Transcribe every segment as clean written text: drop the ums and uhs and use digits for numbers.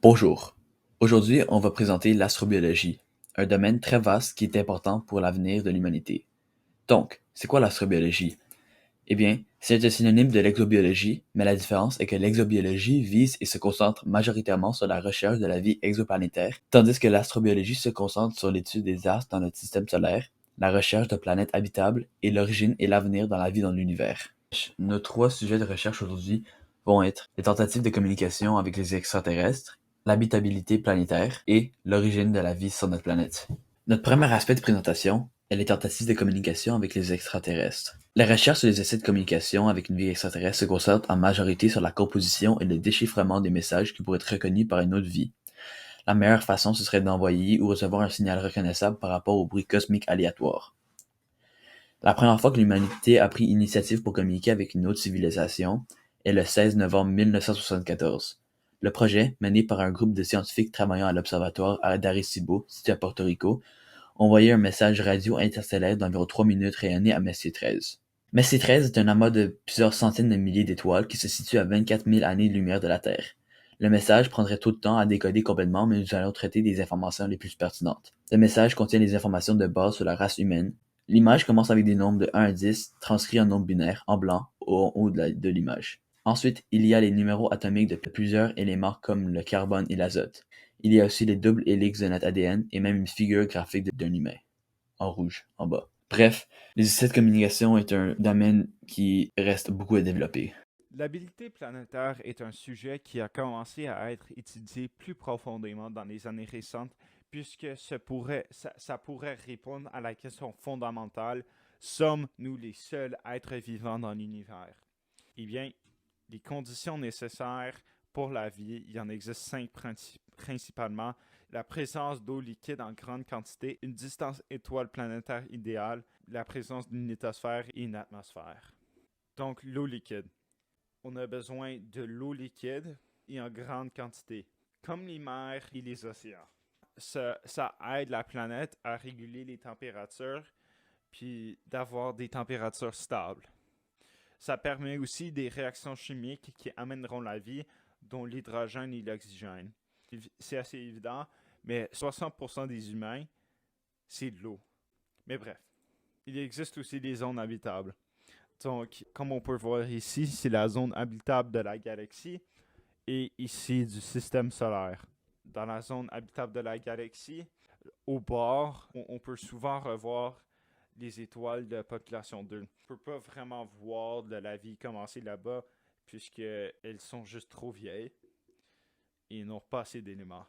Bonjour. Aujourd'hui, on va présenter l'astrobiologie, un domaine très vaste qui est important pour l'avenir de l'humanité. Donc, c'est quoi l'astrobiologie? Eh bien, c'est un synonyme de l'exobiologie, mais la différence est que l'exobiologie vise et se concentre majoritairement sur la recherche de la vie exoplanétaire, tandis que l'astrobiologie se concentre sur l'étude des astres dans notre système solaire, la recherche de planètes habitables et l'origine et l'avenir dans la vie dans l'univers. Nos trois sujets de recherche aujourd'hui vont être les tentatives de communication avec les extraterrestres, l'habitabilité planétaire et l'origine de la vie sur notre planète. Notre premier aspect de présentation est les tentatives de communication avec les extraterrestres. La recherche sur les essais de communication avec une vie extraterrestre se concentre en majorité sur la composition et le déchiffrement des messages qui pourraient être reconnus par une autre vie. La meilleure façon, ce serait d'envoyer ou recevoir un signal reconnaissable par rapport au bruit cosmique aléatoire. La première fois que l'humanité a pris initiative pour communiquer avec une autre civilisation est le 16 novembre 1974. Le projet, mené par un groupe de scientifiques travaillant à l'observatoire d'Arecibo, situé à Porto Rico, envoyait un message radio interstellaire d'environ 3 minutes rayonné à Messier 13. Messier 13 est un amas de plusieurs centaines de milliers d'étoiles qui se situe à 24 000 années-lumière de la Terre. Le message prendrait tout le temps à décoder complètement, mais nous allons traiter des informations les plus pertinentes. Le message contient des informations de base sur la race humaine. L'image commence avec des nombres de 1 à 10, transcrits en nombres binaires, en blanc, en haut de l'image. Ensuite, il y a les numéros atomiques de plusieurs éléments comme le carbone et l'azote. Il y a aussi les doubles hélices de notre ADN et même une figure graphique d'un humain, en rouge, en bas. Bref, les essais de communication est un domaine qui reste beaucoup à développer. L'habilité planétaire est un sujet qui a commencé à être étudié plus profondément dans les années récentes, puisque ça pourrait répondre à la question fondamentale: sommes-nous les seuls êtres vivants dans l'univers? Eh bien, les conditions nécessaires pour la vie, il y en existe cinq principalement: la présence d'eau liquide en grande quantité, une distance étoile planétaire idéale, la présence d'une lithosphère et une atmosphère. Donc, l'eau liquide. On a besoin de l'eau liquide et en grande quantité, comme les mers et les océans. Ça aide la planète à réguler les températures puis d'avoir des températures stables. Ça permet aussi des réactions chimiques qui amèneront la vie, dont l'hydrogène et l'oxygène. C'est assez évident, mais 60% des humains, c'est de l'eau. Mais bref, il existe aussi des zones habitables. Donc, comme on peut voir ici, c'est la zone habitable de la galaxie et ici du système solaire. Dans la zone habitable de la galaxie, au bord, on peut souvent revoir les étoiles de population 2. On ne peut pas vraiment voir de la vie commencer là-bas puisqu'elles sont juste trop vieilles et n'ont pas assez d'éléments.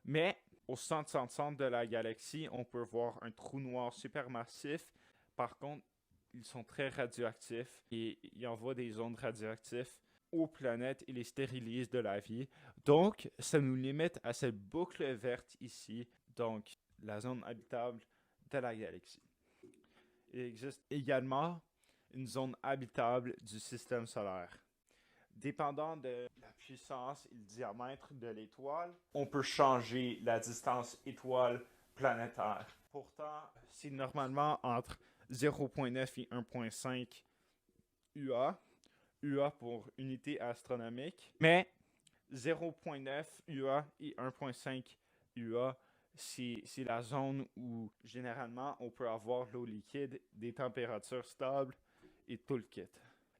Mais au centre de la galaxie, on peut voir un trou noir supermassif. Par contre, ils sont très radioactifs et ils envoient des ondes radioactives aux planètes et les stérilisent de la vie. Donc, ça nous limite à cette boucle verte ici, donc la zone habitable de la galaxie. Il existe également une zone habitable du système solaire. Dépendant de la puissance et le diamètre de l'étoile, on peut changer la distance étoile planétaire. Pourtant, c'est normalement entre 0,9 et 1,5 UA. UA pour unité astronomique. Mais 0,9 UA et 1,5 UA, c'est la zone où généralement on peut avoir l'eau liquide, des températures stables et tout le kit.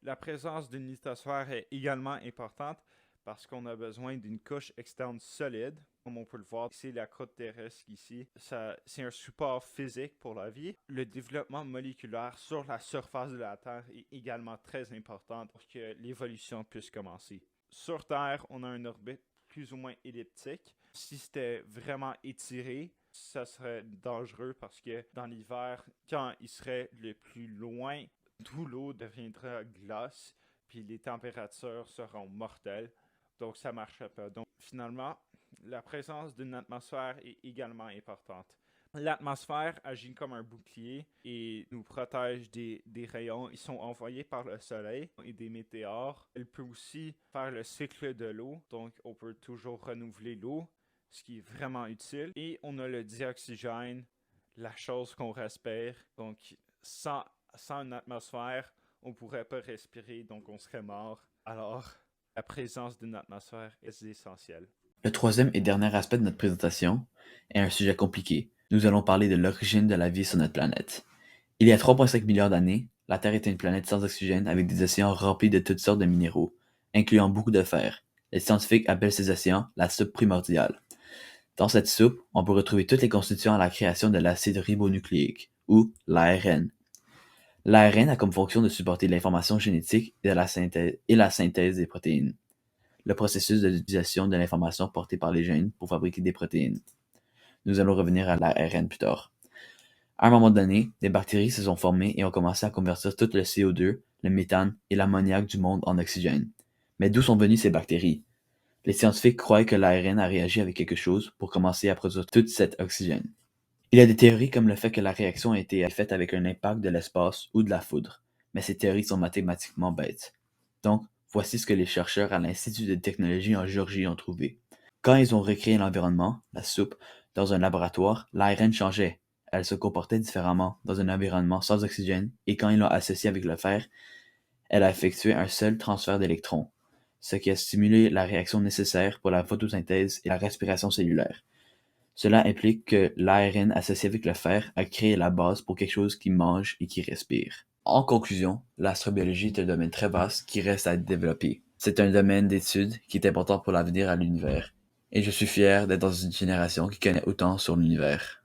La présence d'une lithosphère est également importante parce qu'on a besoin d'une couche externe solide. Comme on peut le voir, c'est la croûte terrestre ici. C'est un support physique pour la vie. Le développement moléculaire sur la surface de la Terre est également très important pour que l'évolution puisse commencer. Sur Terre, on a une orbite plus ou moins elliptique. Si c'était vraiment étiré, ça serait dangereux parce que dans l'hiver, quand il serait le plus loin, tout l'eau deviendra glace, puis les températures seront mortelles. Donc, ça ne marcherait pas. Donc, finalement, la présence d'une atmosphère est également importante. L'atmosphère agit comme un bouclier et nous protège des rayons. Ils sont envoyés par le soleil et des météores. Elle peut aussi faire le cycle de l'eau, donc on peut toujours renouveler l'eau, ce qui est vraiment utile. Et on a le dioxygène, la chose qu'on respire. Donc sans une atmosphère, on ne pourrait pas respirer, donc on serait mort. Alors, la présence d'une atmosphère est essentielle. Le troisième et dernier aspect de notre présentation est un sujet compliqué. Nous allons parler de l'origine de la vie sur notre planète. Il y a 3,5 milliards d'années, la Terre était une planète sans oxygène avec des océans remplis de toutes sortes de minéraux, incluant beaucoup de fer. Les scientifiques appellent ces océans la soupe primordiale. Dans cette soupe, on peut retrouver tous les constituants à la création de l'acide ribonucléique, ou l'ARN. L'ARN a comme fonction de supporter l'information génétique et la synthèse des protéines, le processus de l'utilisation de l'information portée par les gènes pour fabriquer des protéines. Nous allons revenir à l'ARN plus tard. À un moment donné, des bactéries se sont formées et ont commencé à convertir tout le CO2, le méthane et l'ammoniac du monde en oxygène. Mais d'où sont venues ces bactéries? Les scientifiques croient que l'ARN a réagi avec quelque chose pour commencer à produire tout cet oxygène. Il y a des théories comme le fait que la réaction a été faite avec un impact de l'espace ou de la foudre, mais ces théories sont mathématiquement bêtes. Donc, voici ce que les chercheurs à l'Institut de technologie en Géorgie ont trouvé. Quand ils ont recréé l'environnement, la soupe, dans un laboratoire, l'ARN changeait. Elle se comportait différemment dans un environnement sans oxygène, et quand ils l'ont associée avec le fer, elle a effectué un seul transfert d'électrons, ce qui a stimulé la réaction nécessaire pour la photosynthèse et la respiration cellulaire. Cela implique que l'ARN associé avec le fer a créé la base pour quelque chose qui mange et qui respire. En conclusion, l'astrobiologie est un domaine très vaste qui reste à développer. C'est un domaine d'étude qui est important pour l'avenir à l'univers. Et je suis fier d'être dans une génération qui connaît autant sur l'univers.